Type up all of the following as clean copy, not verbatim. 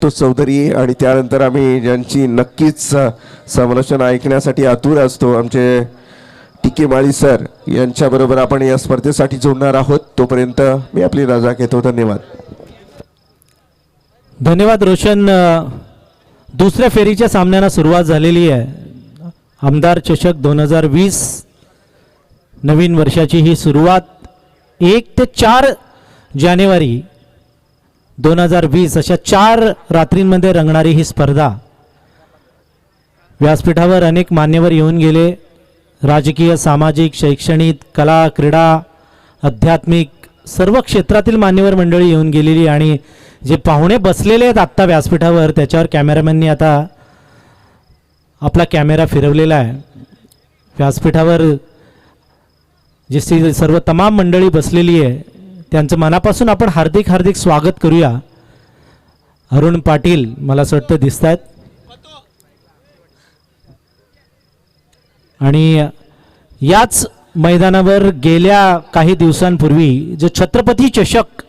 तो चौधरी आणि त्यानंतर आम्ही ज्यांची नक्कीच समालोचन ऐकण्यासाठी आतुर असतो आमचे टिके माळी सर यांच्याबरोबर आपण या स्पर्धेसाठी जोडणार आहोत. तोपर्यंत मी आपली रजा घेतो. धन्यवाद. धन्यवाद रोशन. दुसऱ्या फेरीच्या सामन्याला सुरुवात झालेली आहे. आमदार चषक 2020 नवीन वर्षाची ही सुरुवात 1 ते 4 जानेवारी 2020 अशा 4 रात्रींमध्ये रंगणारी ही स्पर्धा. व्यासपीठावर अनेक मान्यवर येऊन गेले. राजकीय, सामाजिक, शैक्षणिक, कला, क्रीडा, आध्यात्मिक सर्व क्षेत्रातील मान्यवर मंडळी येऊन गेलेली आणि जे पाहुणे बसलेले आहेत आत्ता व्यासपीठावर त्याच्यावर कॅमेरामॅननी आता आपला कॅमेरा फिरवलेला आहे. व्यासपीठावर जी सर्व तमाम मंडळी बसलेली आहे त्यांचं मनापासून आपण हार्दिक हार्दिक स्वागत करूया. अरुण पाटील मला असं वाटतं दिसत आहेत आणि याच मैदानावर गेल्या काही दिवसांपूर्वी जो छत्रपती चषक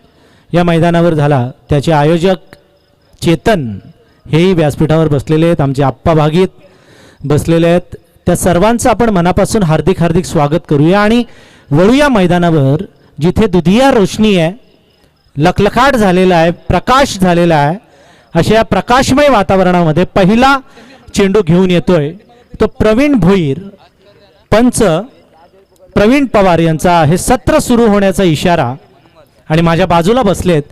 या मैदानावर झाला त्याचे आयोजक चेतन हेही व्यासपीठावर बसलेले आहेत. आमचे आप्पा भागीत बसलेले आहेत. त्या सर्वांचं आपण मनापासून हार्दिक हार्दिक स्वागत करूया आणि वळूया मैदानावर जिथे दुधिया रोशनी आहे, लखलखाट झालेला आहे, प्रकाश झालेला आहे. अशा या प्रकाशमय वातावरणामध्ये पहिला चेंडू घेऊन येतोय तो प्रवीण भोईर. पंच प्रवीण पवार यांचा हे सत्र सुरू होण्याचा इशारा आणि माझ्या बाजूला बसलेत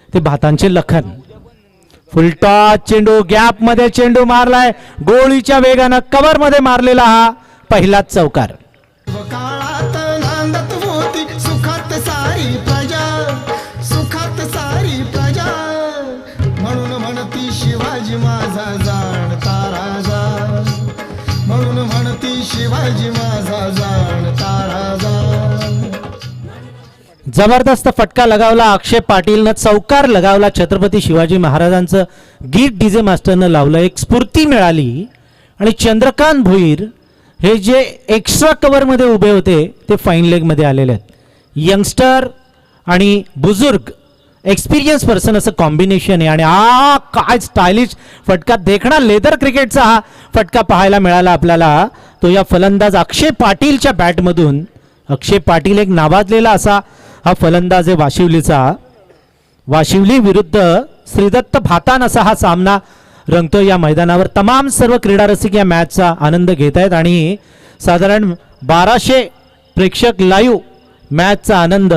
ते भातांचे लखन. फुलटॉस चेंडू, गॅप मध्ये चेंडू मारलाय, गोळीच्या वेगानं कव्हर मध्ये मारलेला हा पहिलाच चौकार. सुखात सारी प्रजा म्हणून म्हणती शिवाजी माझा जाणता राजा, म्हणून म्हणती शिवाजी माझा जाणता राजा. जबरदस्त फटका लगावला अक्षय पाटीलनं, चौकार लगावला. छत्रपती शिवाजी महाराजांचं गीत डीजे मास्टरनं लावलं. एक स्फूर्ती मिळाली आणि चंद्रकांत भोईर हे जे एक्स्ट्रा कव्हर मध्ये उभे होते ते फाईन लेग मध्ये आलेले आहेत. यंगस्टर आणि बुजुर्ग एक्सपिरियन्स पर्सन असं कॉम्बिनेशन आहे आणि काय स्टायलिश फटका, देखणा लेदर क्रिकेटचा हा फटका पाहायला मिळाला आपल्याला. तो या फलंदाज अक्षय पाटीलच्या बॅटमधून. अक्षय पाटील एक नावाजलेला असा हा फलंदाज आहे वाशिवलीचा. वाशिवली विरुद्ध श्रीदत्त भातान असा हा सामना रंगतो या मैदानावर. तमाम सर्व क्रीडा रसिक या मॅचचा आनंद घेत आहेत आणि साधारण 1200 प्रेक्षक लाईव्ह मॅचचा आनंद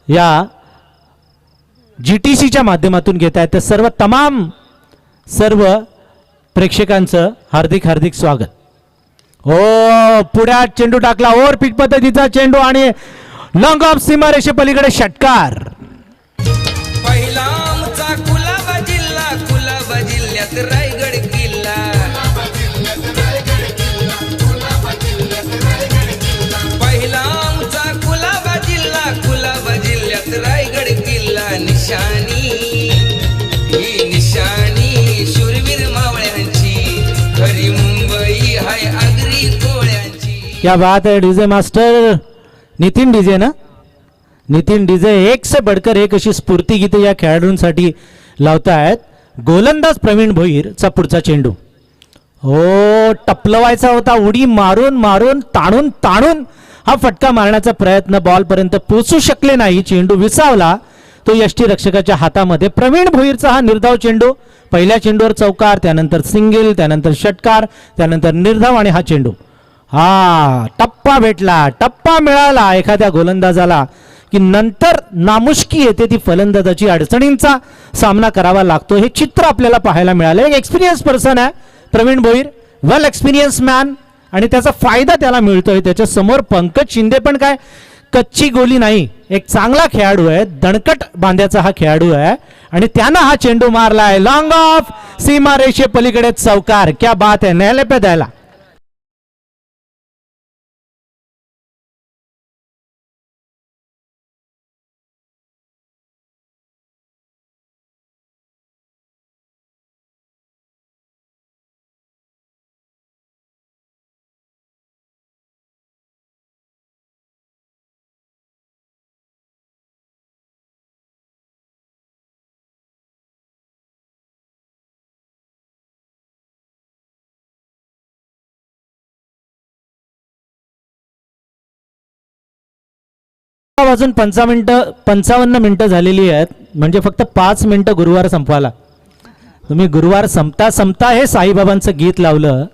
या GTCच्या माध्यमातून घेत आहेत. तर सर्व प्रेक्षकांचं हार्दिक हार्दिक स्वागत. हो, पुढ्यात चेंडू टाकला, ओव्हर पिच पद्धतीचा चेंडू आणि लॉंग ऑफ सीमारेषे पलीकडे षटकार. पहिला आमचा कुलाबा जिल्ह्यात रायगड किल्ला. पहिला आमचा कुलाबा जिल्ह्यात रायगड किल्ला. निशाणी ही निशाणी शूरवीर मावळ्यांची, खरी मुंबई हाय आगरी कोळ्यांची. क्या बात है डीजे मास्टर नितीन डीजे ना. नितीन डीजे एक से बढ़कर एक अशी स्फूर्ती गीते या खेळाडूंसाठी लावतायत. गोलंदाज प्रवीण भोईरचा पुढचा चेंडू. हो, टपलवायचा होता, उडी मारून मारून ताणून ताणून हा फटका मारण्याचा प्रयत्न, बॉल पर्यंत पोहोचू शकले नाही. चेंडू विसावला तो यष्टीरक्षकाच्या हातामध्ये. प्रवीण भोईरचा हा निर्धाव चेंडू. पहिल्या चेंडूवर चौकार, त्यानंतर सिंगल, त्यानंतर षटकार, त्यानंतर निर्धाव आणि हा चेंडू. हा टप्पा भेटला, टप्पा मिळाला एखाद्या गोलंदाजाला की नंतर नामुष्की येते ती फलंदाजाची. अडचणींचा सामना करावा लागतो. हे चित्र आपल्याला पाहायला मिळालं. एक एक्सपिरियन्स पर्सन आहे प्रवीण भोईर, वेल एक्सपिरियन्स मॅन आणि त्याचा फायदा त्याला मिळतोय. त्याच्या समोर पंकज शिंदे पण काय कच्ची गोली नाही, एक चांगला खेळाडू आहे, दणकट बांध्याचा हा खेळाडू आहे आणि त्यानं हा चेंडू मारलाय लॉंग ऑफ सीमारेषे पलीकडे चौकार. क्या बात आहे, न्यायालय पे द्यायला. वाजून 55 मिनिटं झालेली आहेत, म्हणजे फक्त 5 मिनिटं गुरुवार संपवाला. तुम्ही गुरुवार संपता संपता हे साईबाबांचं गीत लावलं.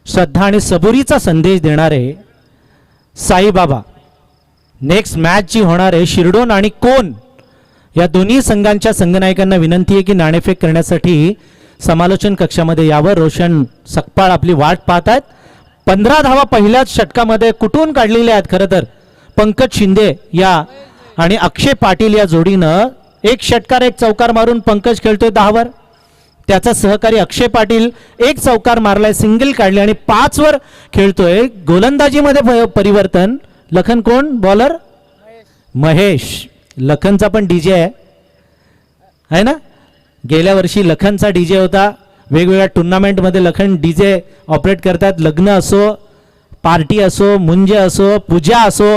श्रद्धा आणि सबुरीचा संदेश देणारे साईबाबा. नेक्स्ट मॅच जी होणार आहे शिरडोन आणि कोण या दोन्ही संघांच्या संघनायकांना विनंती आहे की नाणेफेक करण्यासाठी समालोचन कक्षामध्ये यावर. रोशन सकपाळ आपली वाट पाहत आहेत. 15 धावा पहिल्याच षटकामध्ये कुठून काढलेल्या आहेत खरं तर पंकज शिंदे या आणि अक्षय पाटील या जोडीनं. एक षटकार एक चौकार मारून पंकज खेळतोय 10 वर. त्याचा सहकारी अक्षय पाटील एक चौकार मारलाय, सिंगल काढले आणि 5 वर खेळतोय. गोलंदाजीमध्ये परिवर्तन. लखन कोण बॉलर? महेश. लखनचा पण डीजे आहे ना. गेल्या वर्षी लखनचा डीजे होता. वेगवेगळ्या टुर्नामेंटमध्ये लखन डीजे ऑपरेट करतात. लग्न असो, पार्टी असो, मुंज असो, पूजा असो,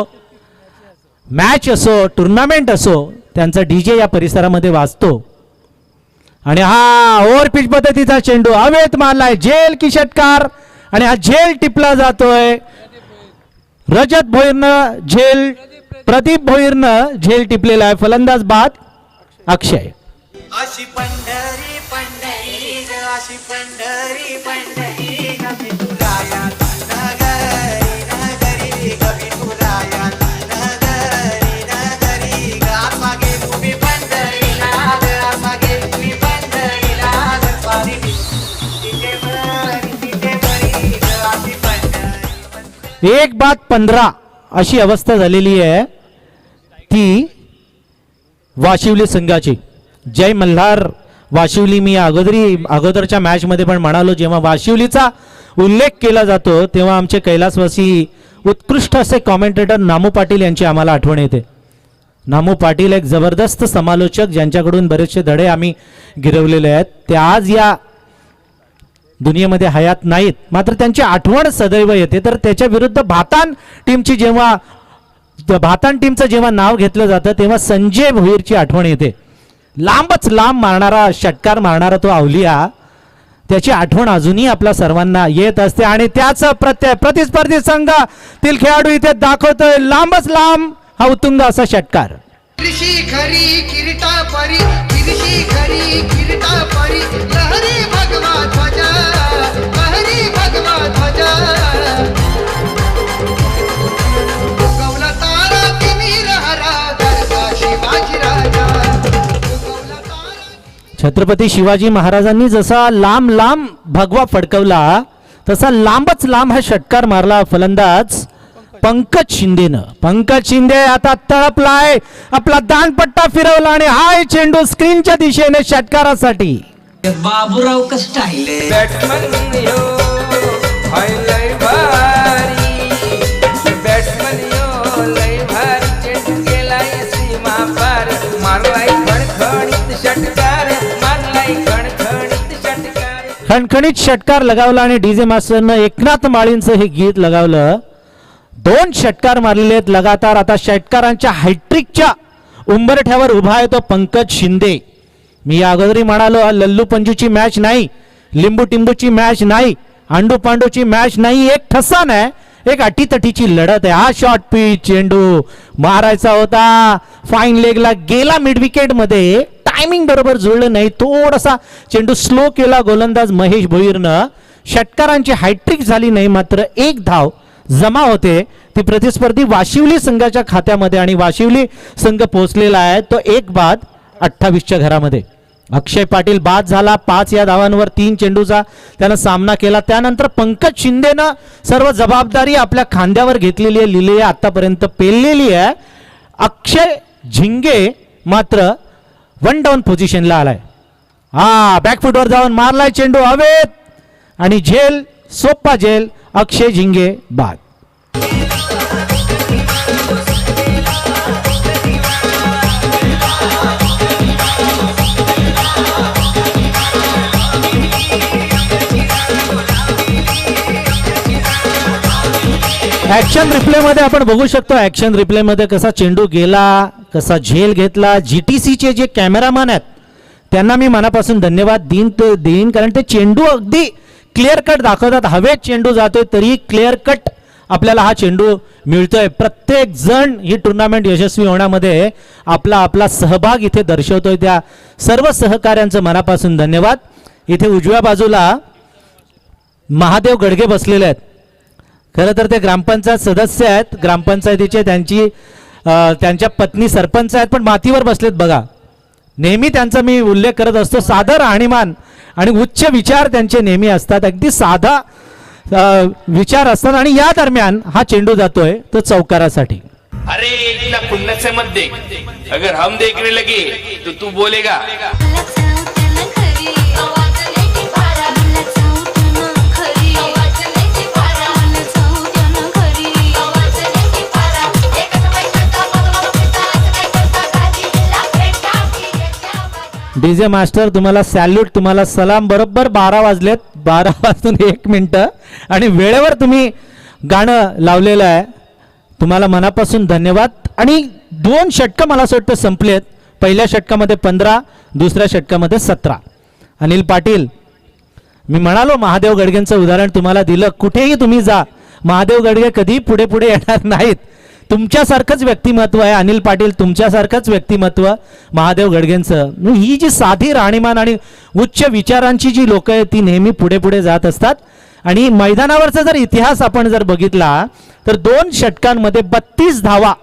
मॅच असो, टुर्नामेंट असो, त्यांचा डीजे या परिसरामध्ये वाजतो. आणि हा ओव्हर पिच पद्धतीचा चेंडू हवेत मारलाय. झेल की षटकार आणि हा झेल टिपला जातोय. रजत भोईरनं झेल, प्रदीप भोईरनं झेल टिपलेला आहे. फलंदाज बाद अक्षय. अशी पंढरी पंढरी ग, अशी पंढरी पंढरी ग, विठुराया नगरी नगरी ग, विठुराया नगरी नगरी ग, मागे तुम्ही पंढरीला ग, मागे तुम्ही पंढरीला ग, स्वारी तिथे बरी ग, अशी पंढरी. 1-15 अशी अवस्था झालेली आहे ती वाशिवली संघाची. जय मल्हार वाशिवली. मी अगोदरच्या मॅच मध्ये पण म्हणालो, जेव्हा वाशिवलीचा उल्लेख केला जातो तेव्हा आमचे कैलासवासी उत्कृष्ट असे कॉमेंटेटर नामू पाटील यांची आम्हाला आठवण येते. नामू पाटील एक जबरदस्त समालोचक ज्यांच्याकडून बरेचसे धडे आम्ही गिरवलेले आहेत. ते आज या दुनियेमध्ये हयात नाहीत, मात्र त्यांची आठवण सदैव येते. तर त्याच्या विरुद्ध भातान टीमचं जेव्हा नाव घेतलं जातं तेव्हा संजय भोईरची आठवण येते. लांबच लांब मारणारा षटकार मारणारा तो अवलिया, त्याची आठवण अजूनही आपल्या सर्वांना येत असते. आणि त्याच प्रतिस्पर्धी संघातील खेळाडू इथे दाखवतोय लांबच लांब हा उत्तुंग असा षटकार. ऋषी खरी किरीटा परी, ऋषी खरी किरीटा परी, लहरी भगवा ध्वजा, लहरी भगवा ध्वजा, उगवला तारा तिमिर हरा, दर्गा शिवाजी राजा, उगवला तारा. छत्रपती शिवाजी महाराजांनी जसा लांब लांब भगवा फडकवला तसा लांबच लांब हा षटकार मारला फलंदाज पंकज शिंदेनं. पंकज शिंदे आता तळपलाय, आपला दांडपट्टा फिरवला आणि हाय चेंडू स्क्रीनच्या दिशेने षटकारासाठी. बाबूराव कष्ट आहे बॅट्समन यो हाय लय भारी, बॅट्समन यो लय भारी, चेंडू गेलाय सीमा पार, मारलाय खणखणीत षटकार, मारलाय खणखणीत षटकार. खणखणीत षटकार लगावला आणि डीजे मास्टरनं एकनाथ माळींचं हे गीत लगावलं. 2 षटकार मारलेले आहेत लगातार. आता षटकारांच्या हॅट्रिकच्या उंबरठ्यावर उभा आहे तो पंकज शिंदे. मी या अगोदरी म्हणालो, लल्लू पंजूची मॅच नाही, लिंबू टिंबूची मॅच नाही, आंडू पांडूची मॅच नाही, एक ठसा नाही, एक अटीतटीची लढत आहे. हा शॉर्ट पिच चेंडू मारायचा होता, फाईन लेगला गेला मिड विकेट मध्ये, टायमिंग बरोबर जुळलं नाही, थोडासा चेंडू स्लो केला गोलंदाज महेश भोईरनं. षटकारांची हॅट्रिक झाली नाही, मात्र 1 धाव जमा होते ती प्रतिस्पर्धी वाशिवली संघाच्या खात्यामध्ये आणि वाशिवली संघ पोहोचलेला आहे तो 1 बाद 28च्या घरामध्ये. अक्षय पाटील बाद झाला 5 या धावांवर 3 चेंडूचा त्यानं सामना केला. त्यानंतर पंकज शिंदेनं सर्व जबाबदारी आपल्या खांद्यावर घेतलेली आहे, लिहिली आहे, आतापर्यंत पेललेली आहे. अक्षय झिंगे मात्र 1 डाऊन पोझिशनला आलाय. बॅकफुटवर जाऊन मारलाय चेंडू हवेत आणि झेल, सोप्पा झेल. अक्षय झिंगे बाद. ऍक्शन रिप्ले मध्ये आपण बघू शकतो, ऍक्शन रिप्ले मध्ये कसा चेंडू गेला, कसा झेल घेतला. GTCचे जे कॅमेरामॅन आहेत त्यांना मी मनापासून धन्यवाद देईन कारण ते चेंडू अगदी क्लिअर कट दाखवतात. हवेत चेंडू जातोय तरी क्लिअर कट आपल्याला हा चेंडू मिळतोय. प्रत्येक जण ही टुर्नामेंट यशस्वी होण्यामध्ये आपला आपला सहभाग इथे दर्शवतोय. त्या सर्व सहकाऱ्यांचं मनापासून धन्यवाद. इथे उजव्या बाजूला महादेव गडगे बसलेले आहेत. खरं तर ते ग्रामपंचायत सदस्य आहेत, ग्रामपंचायतीचे त्यांच्या पत्नी सरपंच आहेत, पण मातीवर बसलेत बघा. नेहमी त्यांचा मी उल्लेख करत असतो. साधं राहणीमान आणि उच्च विचार त्यांचे नेहमी असतात. अगदी साधा विचार असतात. आणि या दरम्यान हा चेंडू जातोय तो चौकारासाठी. अरे इतना खुन्नस से मत देख, अगर हम देखने लगे तो तू बोलेगा. डीजे मास्टर तुम्हाला सॅल्यूट, तुम्हाला सलाम. बरोबर 12 वाजलेत, 12 वाजून 1 मिनिटं आणि वेळेवर तुम्ही गाणं लावलेलं आहे. तुम्हाला मनापासून धन्यवाद. आणि 2 षटकं मला असं वाटतं संपलेत. पहिल्या षटकामध्ये 15, दुसऱ्या षटकामध्ये 17. अनिल पाटील, मी म्हणालो महादेव गडगेंचं उदाहरण तुम्हाला दिलं. कुठेही तुम्ही जा, महादेव गडगे कधी पुढे पुढे येणार नाहीत. तुमच्यासारखंच व्यक्तिमत्व आहे अनिल पाटील, तुमच्यासारखंच व्यक्तिमत्व महादेव गडगेंचं. ही जी साधी राहणीमान आणि उच्च विचारांची जी लोक आहेत ती नेहमी पुढे पुढे जात असतात. आणि मैदानावरचा जर इतिहास आपण जर बघितला तर 2 षटकांमध्ये 32 धावा,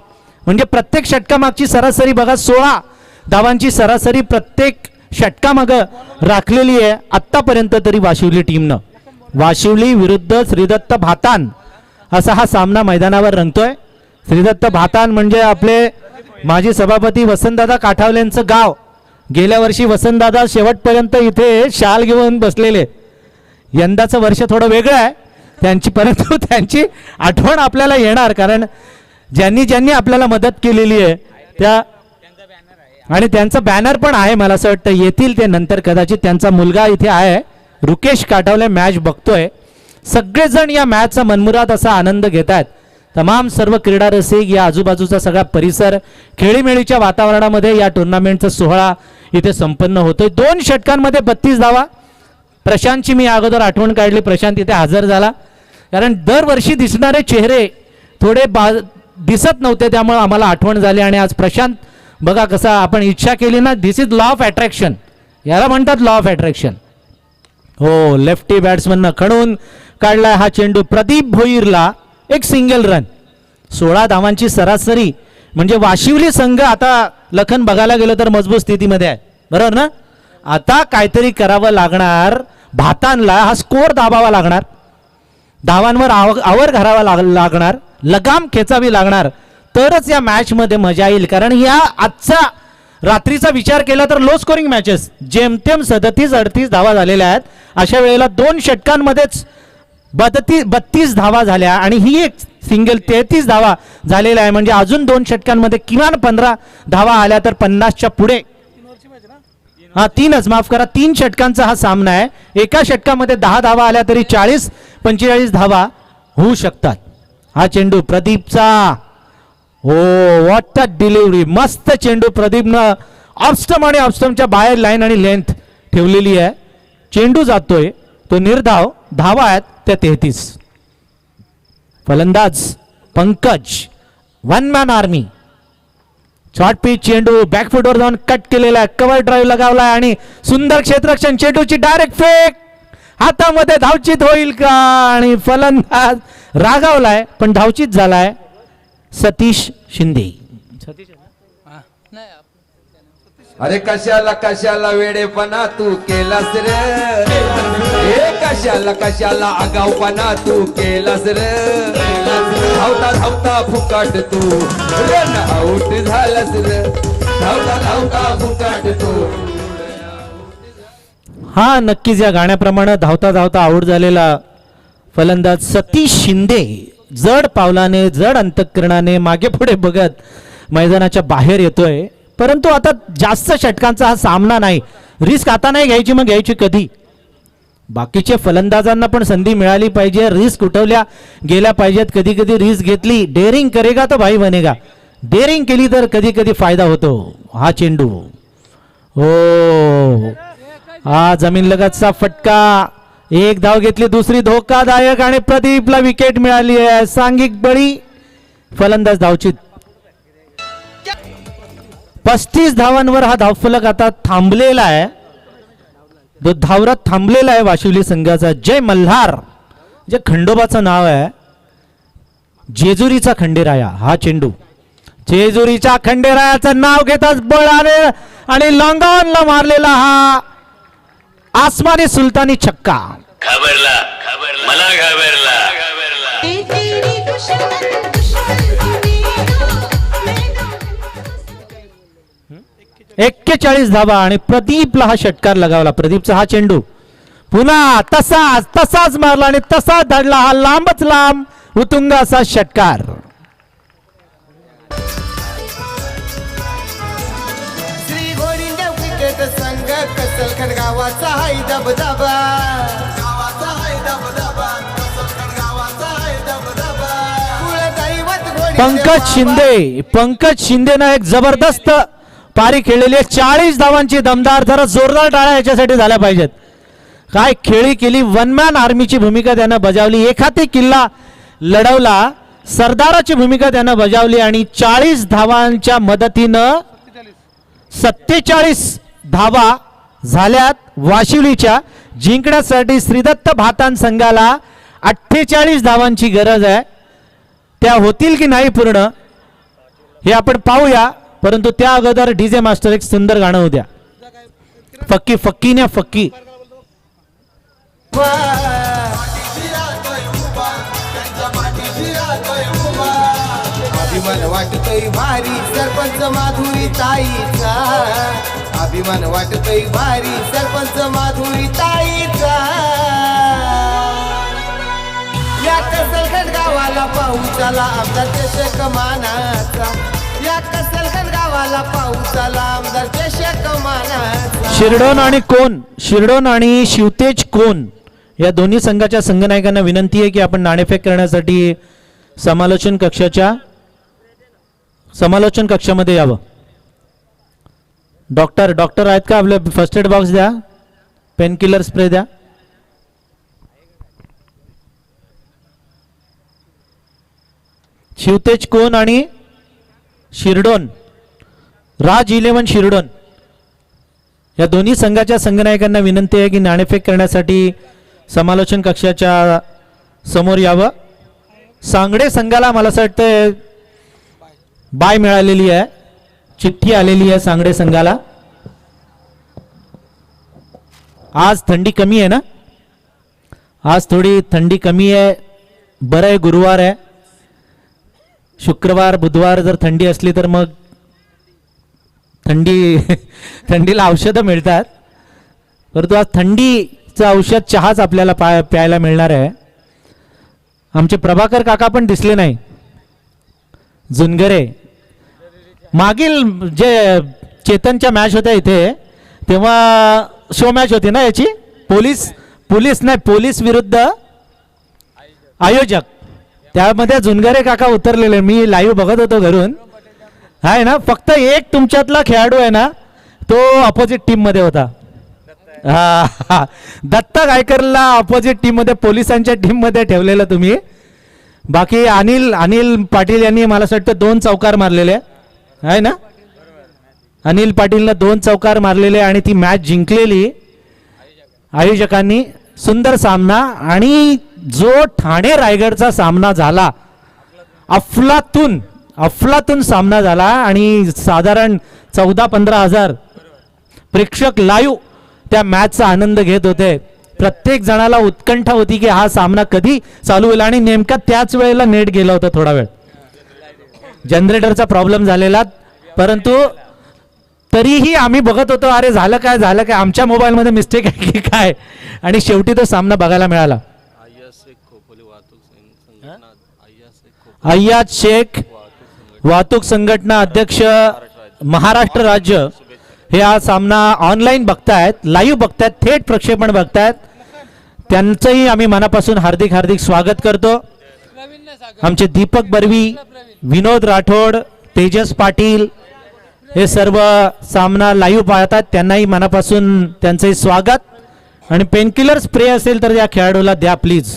म्हणजे प्रत्येक षटकामागची सरासरी बघा 16 धावांची सरासरी प्रत्येक षटकामागं राखलेली आहे आत्तापर्यंत तरी वाशिवली टीमनं. वाशिवली विरुद्ध श्रीदत्त भातान असा हा सामना मैदानावर रंगतोय. श्रीदत्त भातान म्हणजे आपले माजी सभापती वसंतदादा काठावलेंचं गाव. गेल्या वर्षी वसंतदादा शेवटपर्यंत इथे शाल घेऊन बसलेले. यंदाचं वर्ष थोडं वेगळं आहे परंतु त्यांची आठवण आपल्याला येणार, कारण ज्यांनी ज्यांनी आपल्याला मदत केलेली आहे त्या, आणि त्यांचा बॅनर पण आहे. मला असं वाटतं येतील ते नंतर कदाचित. त्यांचा मुलगा इथे आहे, रुकेश काठावले मॅच बघतोय. सगळेजण या मॅचचा मनमुराद असा आनंद घेत आहेत. तमाम सर्व क्रीडा रसिक, या आजूबाजूचा सगळा परिसर, खेळीमेळीच्या वातावरणामध्ये या टुर्नामेंटचा सोहळा इथे संपन्न होतोय. 2 षटकांमध्ये 32 धावा. प्रशांतची मी अगोदर आठवण काढली, प्रशांत इथे हजर झाला. कारण दरवर्षी दिसणारे चेहरे थोडे दिसत नव्हते, त्यामुळे आम्हाला आठवण झाली. आणि आज प्रशांत बघा कसा आपण इच्छा केली ना, दिस इज लॉ ऑफ अट्रॅक्शन, याला म्हणतात लॉ ऑफ अट्रॅक्शन. हो, लेफ्टी बॅट्समननं खणून काढलाय हा चेंडू. प्रदीप भोईरला एक सिंगल रन. 16 धावांची सरासरी, म्हणजे वाशिवली संघ आता लखन बघायला गेलं तर मजबूत स्थितीमध्ये आहे, बरोबर ना. आता काहीतरी करावं लागणार भातांना, हा स्कोर दाबावा लागणार, धावांवर आवर घालावा लागणार, लगाम खेचावी लागणार, तरच या मॅच मध्ये मजा येईल. कारण या आजचा रात्रीचा विचार केला तर लो स्कोरिंग मॅचेस, जेमतेम 37-38 धावा झालेल्या आहेत. अशा वेळेला 2 षटकांमध्येच 32 धावा झाल्या आणि ही एक सिंगल 33 धावा झालेल्या आहे. म्हणजे अजून 2 षटकांमध्ये किमान 15 धावा आल्या तर 50च्या पुढे. हा 3च, माफ करा, 3 षटकांचा हा सामना आहे. एका षटकामध्ये 10 धावा आल्या तरी 40-45 धावा होऊ शकतात. हा चेंडू प्रदीपचा, हो व्हॉट अ डिलिव्हरी, मस्त चेंडू प्रदीपनं ऑफस्टम आणि ऑफस्टमच्या बाहेर लाईन आणि लेंथ ठेवलेली आहे. चेंडू जातोय तो निर्धाव, धावा आहेत त्या 33. फलंदाज Pankaj, 1 man army. Short pitch चेंडू बॅकफुटवर जाऊन कट केलेला आहे, कव्हर ड्राईव्ह लगावलाय आणि सुंदर क्षेत्ररक्षण. चेंडूची डायरेक्ट फेक, हातामध्ये धावचित होईल का, आणि फलंदाज रागावलाय पण धावचित झालाय. सतीश शिंदे. अरे कशाला कशाला वेडेपणा तू केलास रे, हे कशाला कशाला आगाऊपणा तू केलास रे. धावता धावता फुकाट तू रन आउट झालास रे, धावता धावता फुकाट तू. हा नक्कीच या गाण्याप्रमाणे धावता धावता आऊट झालेला फलंदाज सतीश शिंदे जड पावलाने, जड अंतःकरणाने मागे पुढे बघत मैदानाच्या बाहेर येतोय. परंतु आता जास्त षटकांचा हा सामना नाही, रिस्क आता नाही घ्यायची, मग घ्यायची कधी. बाकीचे फलंदाजांना पण संधी मिळाली पाहिजे, रिस्क उठवल्या गेल्या पाहिजेत. कधी कधी रिस्क घेतली, डेअरिंग करेगा तो भाई बनेगा, डेअरिंग केली तर कधी कधी फायदा होतो. हा चेंडू, हो हा जमीन लगतचा फटका, एक धाव घेतली, दुसरी धोकादायक आणि प्रदीपला विकेट मिळाली आहे. सांघिक बळी, फलंदाज धावचीत. 35 धावांवर हा धावफलक आता थांबलेला आहे. धावरात थांबलेला आहे वाशिवली संघाचा. जय मल्हार जे खंडोबाचं नाव आहे, जेजुरीचा खंडेराया हा चेंडू. जेजुरीच्या खंडेरायाचं नाव घेताच बळ आले आणि लॉंगॉनला मारलेला हा आसमानी सुलतानी छक्का. घाबरला मला घाबरला. तेरी दुश्मन दुश्मन बनेगा. 41 धावा आणि प्रदीपला हा षटकार लगावला. प्रदीपचा हा चेंडू पुन्हा तसाच मारला आणि तसाच धडला हा लांबच लांब उतुंग असा षटकार. श्री गोरिंदेव क्रिकेट संघ कसलखंड गावाचा हाय दबदबा. गावाचा हाय दबदबा, कसलखंड गावाचा हाय दबदबा. कुलदैवत गोरिंदेव पंकज शिंदेनं एक जबरदस्त पारी खेळलेली आहे. 40 धावांची दमदार. जरा जोरदार टाळ्या याच्यासाठी झाल्या पाहिजेत. काय खेळी केली. वन मॅन आर्मीची भूमिका त्यानं बजावली. एखादी किल्ला लढवला. सरदाराची भूमिका त्यानं बजावली आणि 40 धावांच्या मदतीनं 47 धावा झाल्यात वाशिवलीच्या. जिंकण्यासाठी श्रीदत्त भातान संघाला 48 धावांची गरज आहे. त्या होतील की नाही पूर्ण हे आपण पाहूया, परंतु त्या अगोदर डीजे मास्टर एक सुंदर गाणं होऊ द्या. फक्की फक्की न्या फक्की. अभिमान वाटतोय भारी सरपंच माधुरी ताईचा. अभिमान वाटतोय भारी सरपंच माधुरी ताईचा. या कसलखंड गावाला पाऊस आला आमदार चषक मानाचा. या कसलखंड गावाला पाऊस आला आमदार चषक मानाचा. शिरडोन आणि शिवतेज कोण या दोन्ही संघाच्या संघनायकांना विनंती आहे की आपण नाणेफेक करण्यासाठी समालोचन कक्षामध्ये यावं. डॉक्टर आहेत का आपले? फर्स्ट एड बॉक्स द्या, पेन किलर स्प्रे द्या. शिवतेज कोण आणि शिरडोन, राज 11 शिरडोन या दोन्ही संघाच्या संघनायकांना विनंती आहे की नाणेफेक करण्यासाठी समालोचन कक्षाच्या समोर यावं. सांगडे संघाला मला असं वाटतं बाय मिळालेली आहे, चिठ्ठी आलेली आहे सांगडे संघाला. आज थंडी कमी आहे ना? आज थोडी थंडी कमी आहे. बरं आहे, गुरुवार आहे. शुक्रवार बुधवार जर थंडी असली तर मग थंडीला औषधं मिळतात. परंतु आज थंडीचं औषध चहाच आपल्याला प्यायला मिळणार आहे. आमचे प्रभाकर काका पण दिसले नाही. जुनगरे मागील जे चेतनच्या मॅच होत्या इथे तेव्हा शो मॅच होती ना याची, पोलीस विरुद्ध आयोजक, त्यामध्ये जुनगरे काका उतरलेले. मी लाईव्ह बघत होतो घरून, आहे ना. फक्त एक तुमच्यातला खेळाडू आहे ना, तो अपोजिट टीम मध्ये होता. हा, दत्त गायकरला अपोजिट टीम मध्ये, पोलिसांच्या टीम मध्ये ठेवलेलं तुम्ही. बाकी अनिल पाटील यांनी मला असं वाटतं 2 चौकार मारलेले आहे ना. अनिल पाटीलनं 2 चौकार मारलेले आणि ती मॅच जिंकलेली आयोजकांनी. सुंदर सामना. आणि जो ठाणे रायगडचा सामना झाला, अफलातून सामना झाला आणि साधारण 14-15 हजार प्रेक्षक लाईव्ह त्या मॅचचा आनंद घेत होते. प्रत्येक जणाला उत्कंठा होती की हा सामना कधी चालू होईल. आणि नेमका त्याच वेळेला नेट गेला होता. थोडा वेळ जनरेटरचा प्रॉब्लेम झालेला, परंतु तरीही आम्ही बघत होतो, अरे झालं काय आमच्या मोबाईलमध्ये मिस्टेक आहे की काय. आणि शेवटी तो सामना बघायला मिळाला. अय्याज शेख वाहतूक संघटना अध्यक्ष महाराष्ट्र राज्य हे हा सामना ऑनलाईन बघतायत, लाईव्ह बघतायत, थेट प्रक्षेपण बघतायत. त्यांचंही आम्ही मनापासून हार्दिक स्वागत करतो. आमचे दीपक बर्वी, विनोद राठोड, तेजस पाटील हे सर्व सामना लाईव्ह पाहतात, त्यांनाही मनापासून त्यांचंही स्वागत आणि पेनकिलर स्प्रे असेल तर या खेळाडूला द्या प्लीज.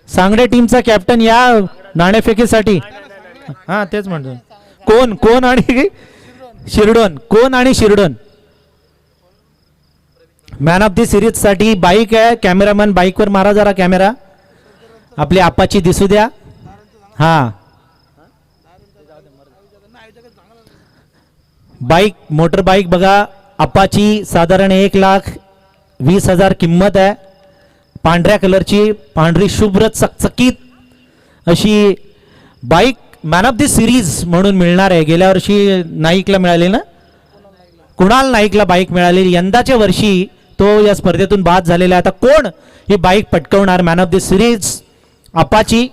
सांगडे टीमचा कॅप्टन या नाणेफेकीसाठी. हा तेच म्हणतो. कोण आणि Shirdon man of the series साठी बाईक आहे. कॅमेरामॅन बाईकवर मारा जरा कॅमेरा. आपली आपाची दिसू द्या. हा बाईक मोटर बाईक बघा. अपाची साधारण 1,20,000 किंमत आहे. पांढऱ्या कलरची पांढरी शुभ्र चकचकीत अशी bike man of the series म्हणून मिळणार आहे. गेल्या वर्षी नाईकला मिळाली ना, कुणाल नाईकला बाईक मिळाली. यंदाच्या वर्षी तो या स्पर्धेतून बाद झालेला आहे. आता कोण ही बाईक पटकवणार man of the series? Apache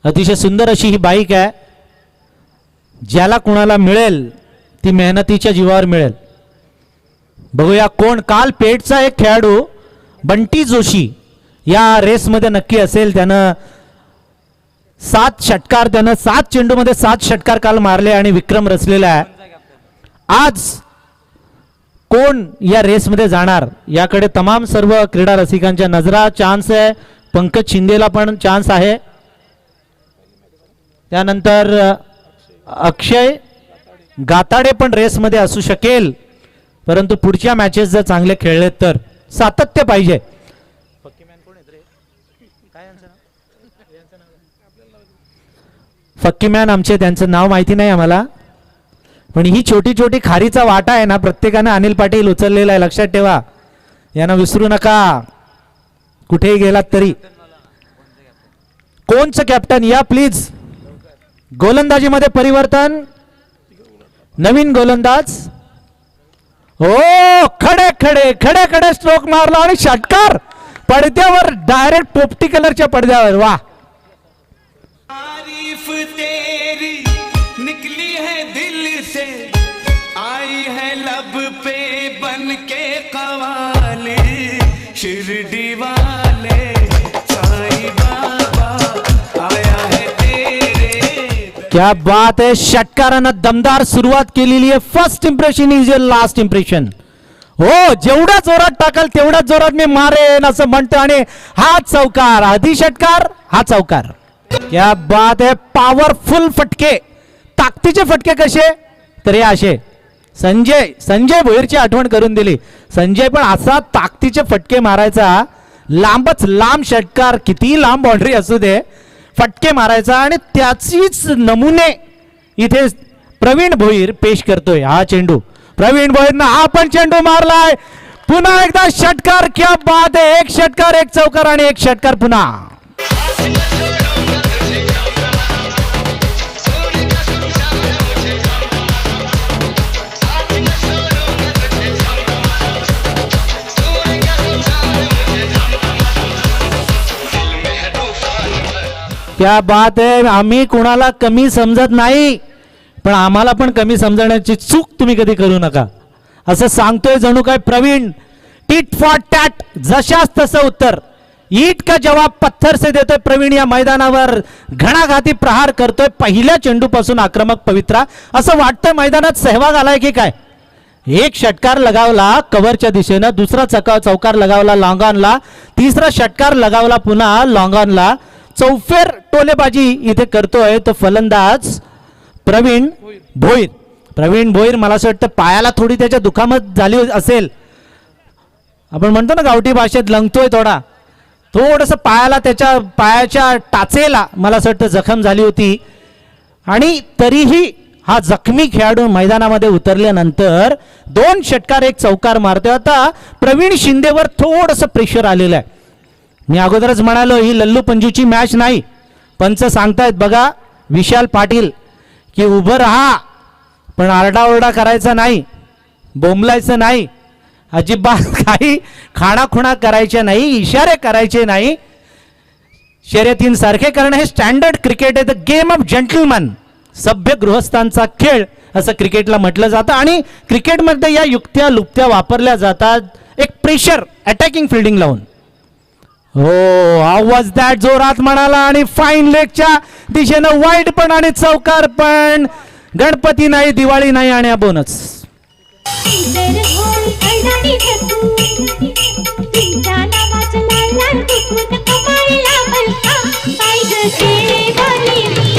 अतिशय सुंदर अशी ही बाईक आहे. ज्याला कुणाला मिळेल ती मेहनतीच्या जीवावर मिळेल. बघूया कोण. काल पेठचा एक खेळाडू बंटी जोशी या रेसमध्ये नक्की असेल. त्यानं 7 षटकार, त्यानं 7 चेंडूमध्ये 7 षटकार काल मारले आणि विक्रम रचलेला आहे. आज कोण या रेसमध्ये जाणार याकडे तमाम सर्व क्रीडा रसिकांच्या नजरा. चान्स आहे. पंकज शिंदेला पण चान्स आहे. त्यानंतर अक्षय गाताडे पण रेसमध्ये असू शकेल. परंतु पुढच्या मॅचेस जर चांगले खेळले तर सातत्य पाहिजे. फक्कीमॅन आमचे, त्यांचं नाव माहिती नाही आम्हाला. पण ही छोटी छोटी खारीचा वाटा आहे ना, प्रत्येकानं अनिल पाटील उचललेला आहे. लक्षात ठेवा, यांना विसरू नका कुठेही गेलात तरी. कोणचं कॅप्टन या प्लीज. गोलंदाजीमध्ये परिवर्तन. नवीन गोलंदाज. हो खडे स्ट्रोक मारला आणि षटकार पडद्यावर, डायरेक्ट पोपटी कलरच्या पडद्यावर. वा. तारीफ तेरी निकली है दिल से, आई है लब पे बन के कवाले, शिरडी वाले साईं बाबा आया है तेरे. क्या बात है. षटकारानं दमदार सुरुवात केलेली आहे. First impression is your last impression. हो, जेवढ्या जोरात टाकाल तेवढ्याच जोरात मी मारेन असं म्हणतो. आणि हा चौकार, आधी षटकार, हा चौकार. क्या बात है. पॉवरफुल फटके, ताकदीचे फटके. कसे तर हे असे. संजय भोईरची आठवण करून दिली. संजय पण असा ताकदीचे फटके मारायचा. लांबच लांब षटकार, किती लांब बाउंड्री असू दे, फटके मारायचा. आणि त्याचीच नमुने इथे प्रवीण भोईर पेश करतोय. हा चेंडू प्रवीण भोईरनं हा पण चेंडू मारलाय. पुन्हा एकदा षटकार. क्या बात आहे. 1 षटकार 1 चौकार आणि 1 षटकार पुन्हा. क्या बात आहे. आम्ही कुणाला कमी समजत नाही, पण आम्हाला पण कमी समजण्याची चूक तुम्ही कधी करू नका असं सांगतोय जणू काय प्रवीण. टिट फॉर टॅट, जशास तसं उत्तर. ईट का जवाब पत्थर से देतोय प्रवीण. या मैदानावर घणाघाती प्रहार करतोय. पहिल्या चेंडूपासून आक्रमक पवित्रा. असं वाटतंय मैदानात सहभाग आलाय की काय. 1 षटकार लगावला कव्हरच्या दिशेनं, दुसरा चौकार लगावला लॉंगॉनला, तिसरा षटकार लगावला पुन्हा लॉंगॉनला. चौफेर टोलेबाजी इथे करतोय तो फलंदाज प्रवीण भोईर. प्रवीण भोईर मला असं वाटतं पायाला थोडी त्याच्या दुखापत झाली असेल. आपण म्हणतो ना गावठी भाषेत लंगतोय थोडा. थोडंसं पायाला, त्याच्या पायाच्या टाचेला मला असं वाटतं जखम झाली होती. आणि तरीही हा जखमी खेळाडू मैदानामध्ये उतरल्यानंतर 2 षटकार 1 चौकार मारतोय. आता प्रवीण शिंदेवर थोडंसं प्रेशर आलेलं आहे. मी अगोदरच म्हणालो ही लल्लू पंजूची मॅच नाही. पंच सांगतायत बघा विशाल पाटील की उभं राहा, पण आरडाओरडा करायचा नाही, बोंबलायचं नाही, अजिबात काही खाणाखुणा करायच्या नाही, इशारे करायचे नाही. शर्यतींसारखे करणं हे स्टँडर्ड क्रिकेट आहे. द गेम ऑफ जेंटलमन, सभ्य गृहस्थांचा खेळ असं क्रिकेटला म्हटलं जातं. आणि क्रिकेटमध्ये या युक्त्या लुप्त्या वापरल्या जातात. एक प्रेशर, अटॅकिंग फिल्डिंग लावून. हो, आवाज दॅट जोरात म्हणाला आणि फाईन लेगच्या दिशेनं वाईड पण आणि चौकार पण. गणपती नाही, दिवाळी नाही आणि हा बोनस. सुंदर घोळ करणारी ठकू तुमच्या नावाचं लाल लाल दुखून कपाळला मलका पाय गते बोली मी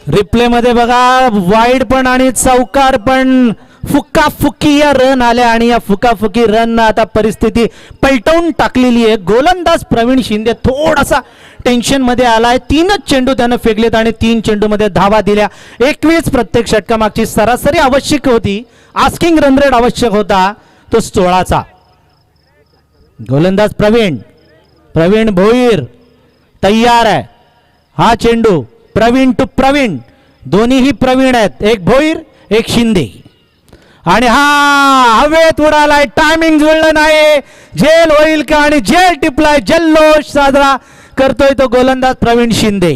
रिप्ले मध्ये बघा वाईड पण आणि चौकार पण फुक्काफुक्की या रन आल्या आणि या फुक्काफुक्की रन आता परिस्थिती पलटवून टाकलेली आहे. गोलंदाज प्रवीण शिंदे थोडासा टेन्शन मध्ये आलाय. 3च चेंडू त्यानं फेकलेत आणि 3 चेंडू मध्ये धावा दिल्या. 21 प्रत्येक षटकामागची सरासरी आवश्यक होती. आस्किंग रन रेट आवश्यक होता तो 16चा. गोलंदाज प्रवीण भोईर तयार आहे. हा चेंडू प्रवीण टू प्रवीण, दोन्हीही प्रवीण आहेत, एक भोईर एक शिंदे. आणि हा हवेत उडालाय, टायमिंग जुळलं नाही. जेल होईल का आणि जेल टिपलाय. जल्लोष साजरा करतोय तो गोलंदाज प्रवीण शिंदे.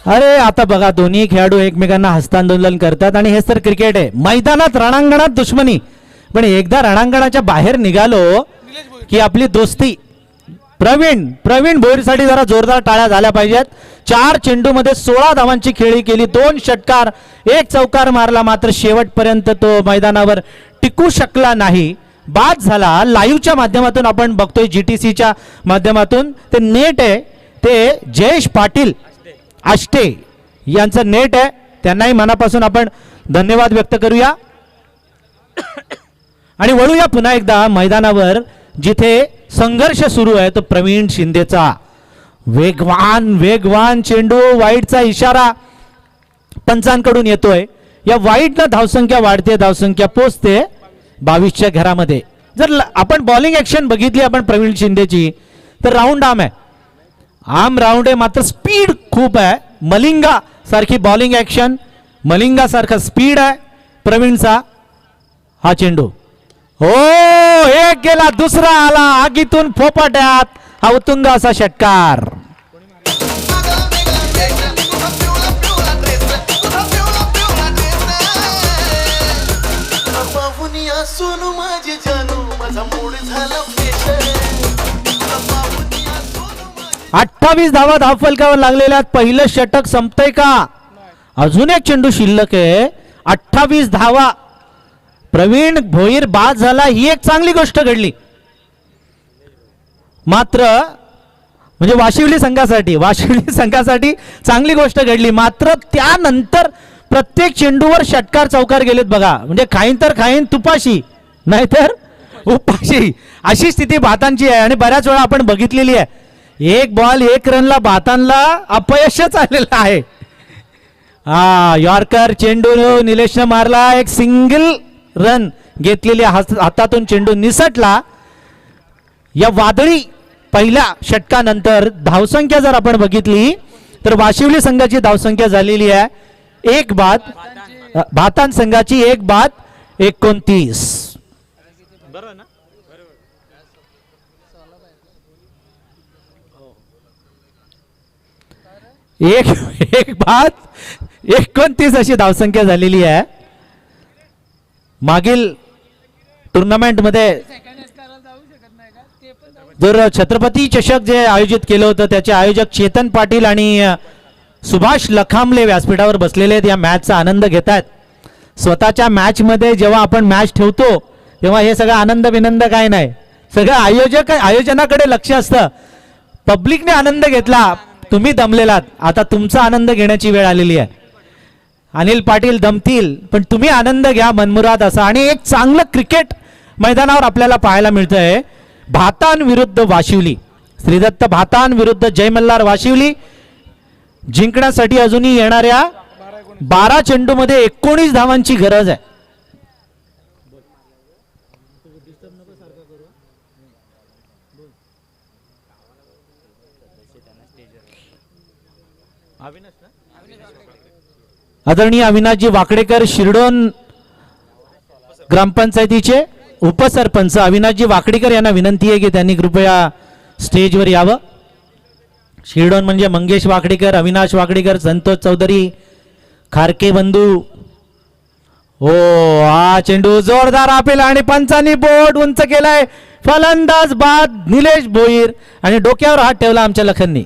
अरे आता बघा दोन्ही खेळाडू एकमेकांना हस्तांदोलन करतात आणि हेच तर क्रिकेट आहे. मैदानात रणांगणात दुश्मनी, पण एकदा रणांगणाच्या बाहेर निघालो की आपली दोस्ती. प्रवीण भोईरसाठी जरा जोरदार टाळ्या झाल्या पाहिजेत. 4 चेंडू मध्ये 16 धावांची खेळी केली, 2 षटकार 1 चौकार मारला, मात्र शेवटपर्यंत तो मैदानावर टिकू शकला नाही, बाद झाला. लाईव्हच्या माध्यमातून आपण बघतोय, GTCच्या माध्यमातून ते नेट आहे, ते जयेश पाटील आष्टे यांचं नेट आहे. त्यांनाही मनापासून आपण धन्यवाद व्यक्त करूया. आणि वळूया पुन्हा एकदा मैदानावर, जिथे संघर्ष सुरू आहे तो प्रवीण शिंदेचा. वेगवान चेंडू, वाईडचा इशारा पंचांकडून येतोय. या वाईडनं धावसंख्या वाढते, धावसंख्या पोचते 22च्या घरामध्ये. जर आपण बॉलिंग ऍक्शन बघितली आपण प्रवीण शिंदेची, तर राऊंड आर्म आहे, आर्म राऊंड आहे, मात्र स्पीड खूप आहे. मलिंगा सारखी बॉलिंग ऍक्शन, मलिंगा सारखा स्पीड आहे प्रवीणचा. हा चेंडू हो, एक गेला, दुसरा आला, आगीतून फोपाट्यात हा उत्तुंग असा षटकार. सोनू माझे जानू माझा मूड झाला पेशल. 28 धावा धावफलकावर लागलेल्या. पहिलं षटक संपतंय का? अजून एक चेंडू शिल्लक आहे. 28 धावा. प्रवीण भोईर बाद झाला, ही एक चांगली गोष्ट घडली. मात्र म्हणजे वाशिवली संघासाठी चांगली गोष्ट घडली. मात्र त्यानंतर प्रत्येक चेंडूवर षटकार चौकार गेलेत बघा. म्हणजे खाईन तर खाईन तुपाशी, नाहीतर उपाशी, अशी स्थिती भातांची आहे. आणि बऱ्याच वेळा आपण बघितलेली आहे, 1 बॉल 1 रनला भातांना अपयशच आलेलं आहे. यॉर्कर चेंडू निलेशनं मारला, एक सिंगल रन घेतलेली हातातून चेंडू निसटला. या वादळी पहिल्या षटकानंतर धावसंख्या जर आपण बघितली तर वाशिवली संघाची धावसंख्या झालेली आहे 1 बाद, भातान संघाची 1 बाद 29. एक बाद 29 अशी धावसंख्या झालेली आहे. मागील टुर्नामेंटमध्ये जर छत्रपती चषक जे आयोजित केलं होतं त्याचे आयोजक चेतन पाटील आणि सुभाष लखांबले व्यासपीठावर बसलेले आहेत, या मॅचचा आनंद घेत आहेत. स्वतःच्या मॅच मध्ये जेव्हा आपण मॅच ठेवतो तेव्हा हे सगळं आनंद विनंद काय नाही, सगळं आयोजनाकडे लक्ष असतं. पब्लिकने आनंद घेतला, तुम्ही दमलेलात, आता तुमचा आनंद घेण्याची वेळ आलेली आहे. अनिल पाटील दमतील पण तुम्ही आनंद घ्या मनमुराद असा. आणि एक चांगलं क्रिकेट मैदानावर आपल्याला पाहायला मिळतंय. भातान विरुद्ध वाशिवली, श्रीदत्त भातान विरुद्ध जय मल्हार वाशिवली. जिंकण्यासाठी अजूनही येणाऱ्या 12 चेंडू मध्ये 19 धावांची गरज आहे. आदरणीय अविनाशजी वाकडेकर शिरडोन ग्रामपंचायतीचे उपसरपंच अविनाशजी वाकडीकर यांना विनंती आहे की त्यांनी कृपया स्टेजवर यावं. शिरडोन म्हणजे मंगेश वाकडीकर, अविनाश वाकडीकर, संतोष चौधरी, खारके बंधू. ओ हा चेंडू जोरदार अपेल आणि पंचांनी बोट उंच केलाय. फलंदाज बाद निलेश भोईर आणि डोक्यावर हात ठेवला आमच्या लखननी.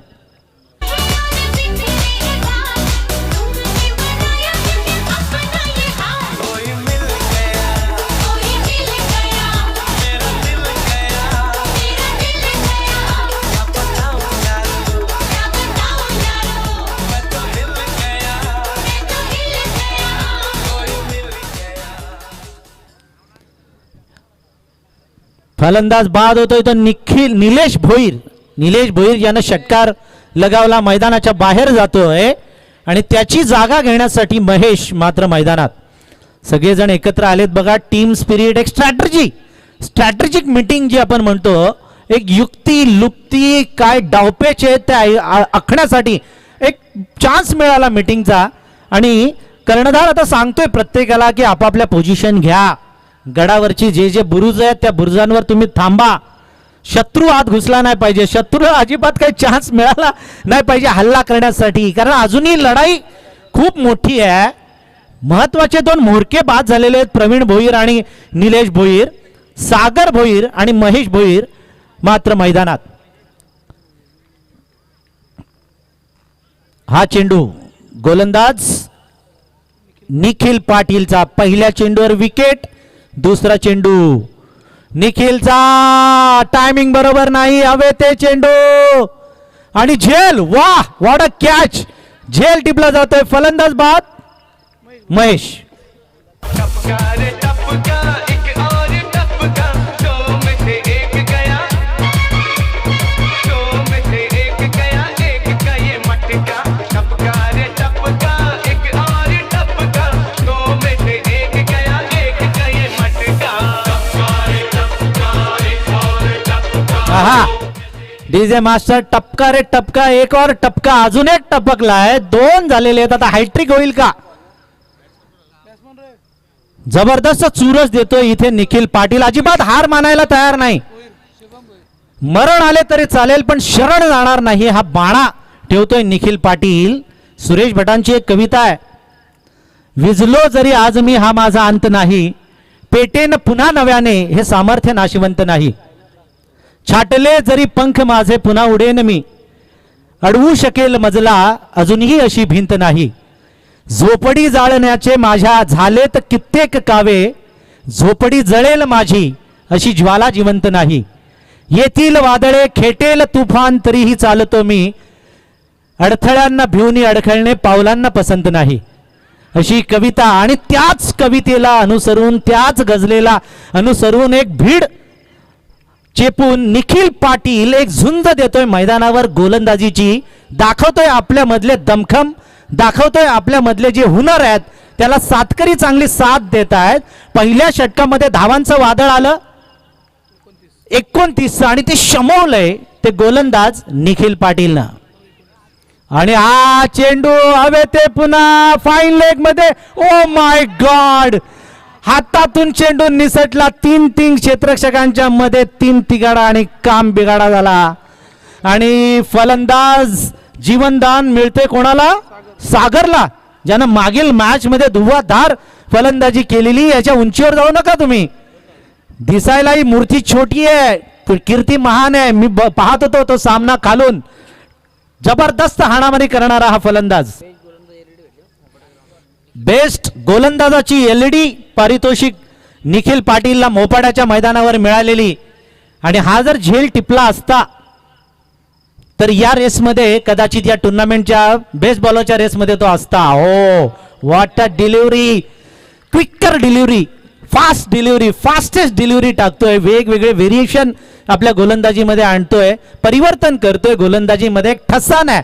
फलंदाज बाद होतोय तो निलेश भोईर यानं षटकार लगावला, मैदानाच्या बाहेर जातोय आणि त्याची जागा घेण्यासाठी महेश मात्र मैदानात. सगळेजण एकत्र आलेत बघा. टीम स्पिरिट, एक स्ट्रॅटेजिक मीटिंग जी आपण म्हणतो, एक युक्ती लुक्ती काय डावपेच आहेत ते आखण्यासाठी एक चान्स मिळाला मीटिंगचा. आणि कर्णधार आता सांगतोय प्रत्येकाला की आपापल्या पोझिशन घ्या. गडावरची जे बुरुज आहेत त्या बुरुजांवर तुम्ही थांबा. शत्रू आत घुसला नाही पाहिजे, शत्रूला अजिबात काही चान्स मिळाला नाही पाहिजे हल्ला करण्यासाठी, कारण अजूनही लढाई खूप मोठी आहे. महत्वाचे दोन म्होरके बाद झालेले आहेत, प्रवीण भोईर आणि निलेश भोईर. सागर भोईर आणि महेश भोईर मात्र मैदानात. हा चेंडू गोलंदाज निखिल पाटीलचा, पहिल्या चेंडूवर विकेट. दुसरा चेंडू निखिलचा, टायमिंग बरोबर नाही, हवे ते चेंडू आणि झेल. वाह व्हॉट अ कॅच, झेल टिपला जातोय. फलंदाज बाद महेश. टपका रे टपका एक और टपका, दो में से एक गया, दो में से एक गया, एक का ये मटका. टपका रे टपका एक और टपका, दो में से एक गया, एक का ये मटका. टपका रे टपका एक और टपका. आहा, डीजे मास्टर टपका रे टपका एक और टपका, अजून एक टपकलाय. दोन झालेले आहेत. आता हायट्रिक होईल का? जबरदस्त चुरस देतोय इथे निखिल पाटील. अजिबात हार मानायला तयार नाही. मरण आले तरी चालेल पण शरण जाणार नाही हा बाणा ठेवतोय निखिल पाटील. सुरेश भटांची एक कविता आहे, विजलो जरी आज मी हा माझा अंत नाही, पेटेन पुन्हा नव्याने हे सामर्थ्य नाशिवंत नाही. छाटले जरी पंख माझे पुन्हा उडेन मी, अडवू शकेल मजला अजूनही अशी भिंत नाही. झोपडी जाळण्याचे माझ्या झालेत कित्येक कावे, झोपडी जळेल माझी अशी ज्वाला जिवंत नाही. येतील वादळे खेटेल तुफान तरीही चालतो मी, अडथळ्यांना भिवनी अडखळणे पावलांना पसंत नाही. अशी कविता आणि त्याच कवितेला अनुसरून, त्याच गझलेला अनुसरून एक भीड चेपून निखिल पाटील एक झुंज देतोय मैदानावर गोलंदाजीची. दाखवतोय आपल्या मधले दमखम, दाखवतोय आपल्या मधले जे हुनर आहेत, त्याला सातकरी चांगली साथ देत आहेत. पहिल्या षटकामध्ये धावांचं वादळ आलं 29 आणि ते शमवलंय ते गोलंदाज निखिल पाटीलनं. आणि हा चेंडू हवे ते पुन्हा फाईन लेग मध्ये. ओ माय गॉड, हातातून चेंडू निसटला. 3 क्षेत्ररक्षकांच्या मध्ये 3 तिगाडा आणि काम बिगाडा झाला. आणि फलंदाज जीवनदान मिळते कोणाला? सागरला, ज्यानं मागील मॅच मध्ये धुव्वाधार फलंदाजी केलेली. याच्या उंचीवर जाऊ नका तुम्ही, दिसायला ही मूर्ती छोटी आहे, कीर्ती महान आहे. मी पाहत होतो तो सामना खालून. जबरदस्त हाणामारी करणारा हा फलंदाज. बेस्ट गोलंदाजाची LED पारितोषिक निखिल पाटीलला मोपाड्याच्या मैदानावर मिळालेली. आणि हा जर झेल टिपला असता तर या रेसमध्ये कदाचित या टुर्नामेंटच्या बेस्ट बॉलरच्या रेसमध्ये तो असता. हो, what a delivery, quicker delivery, fast delivery, fastest delivery टाकतोय. वेगवेगळे व्हेरिएशन आपल्या गोलंदाजीमध्ये आणतोय, परिवर्तन करतोय गोलंदाजीमध्ये. एक ठसा आहे,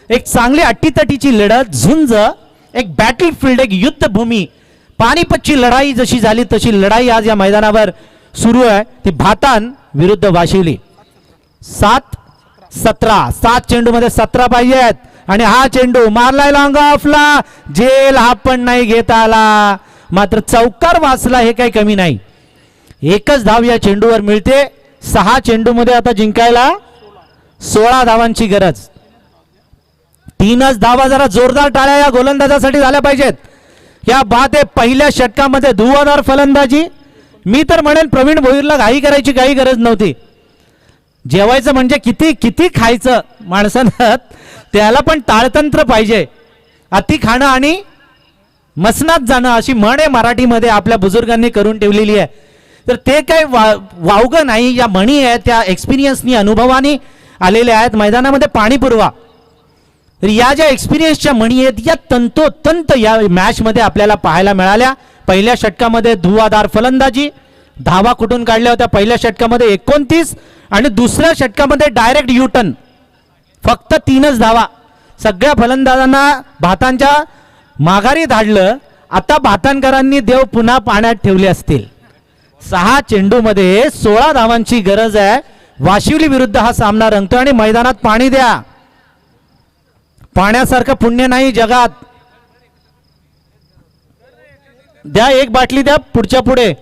एक चांगली अट्टीतटीची लढत, झुंज, एक बॅटलफील्ड, एक युद्धभूमी. पानिपतची लढाई जशी झाली तशी लढाई आज या मैदानावर सुरू आहे. ती भातान विरुद्ध वाशिवली. 7 चेंडू मध्ये 17 पाहिजेत. आणि हा चेंडू मारलाय लॉंग ऑफला, झेल हा पण नाही घेता आला. मात्र चौकार वाचला हे काही कमी नाही. एकच धाव या चेंडूवर मिळते. 6 चेंडूमध्ये आता जिंकायला 16 धावांची गरज. 3च धावा. जरा जोरदार टाळ्या या गोलंदाजासाठी झाल्या पाहिजेत. या बाद आहे. पहिल्या षटकामध्ये धुवाधार फलंदाजी. मी तर म्हणेन प्रवीण भोईरला घाई करायची काही गरज नव्हती. जेवायचं म्हणजे किती किती खायचं माणसानं, त्याला पण ताळतंत्र पाहिजे. अति खाणं आणि मसनात जाणं अशी म्हण आहे मराठीमध्ये आपल्या बुजुर्गांनी करून ठेवलेली आहे. तर ते काही वावगं नाही. या म्हणी आहेत त्या एक्सपिरियन्सनी अनुभवाने आलेल्या आहेत. मैदानामध्ये पाणी पुरवा. तर या ज्या एक्सपिरियन्सच्या म्हणी आहेत या तंतोतंत या मॅचमध्ये आपल्याला पाहायला मिळाल्या. पहिल्या षटकामध्ये धुवाधार फलंदाजी. धावा कुठून काढल्या होत्या पहिल्या षटकामध्ये 29 आणि दुसऱ्या षटकामध्ये डायरेक्ट युटर्न. फक्त 3च धावा. सगळ्या फलंदाजांना भातांच्या माघारी धाडलं. आता भातांकरांनी देव पुन्हा पाण्यात ठेवले असतील. 6 चेंडूमध्ये 16 धावांची गरज आहे. वाशिवली विरुद्ध हा सामना रंगतो आणि मैदानात पाणी द्या. पाण्यासारखं पुण्य नाही जगात. द्या एक बाटली द्या पुढच्या पुढे.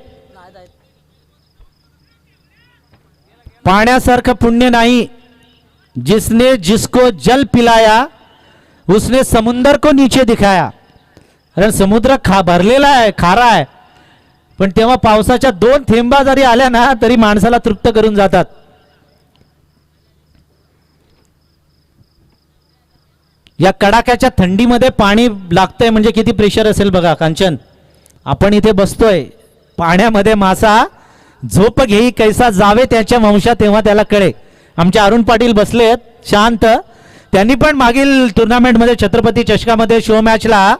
पाण्यासारखं पुण्य नाही. जिसने जिसको जल पिलाया उसने समुंदर को नीचे दिखाया. अरे समुद्र भरलेला आहे, खारा आहे, पण तेव्हा पावसाच्या 2 थेंबा जरी आल्या ना तरी माणसाला तृप्त करून जातात. या कडाक्याच्या थंडीमध्ये पाणी लागतंय म्हणजे किती प्रेशर असेल बघा. कांचन, आपण इथे बसतोय पाण्यामध्ये. मासा झोप घेई कैसा जावे त्याच्या वंशा तेव्हा त्याला कळे. आमचे अरुण पाटील बसलेत शांत. त्यांनी पण मागील टुर्नामेंटमध्ये छत्रपती चषकामध्ये शो मॅचला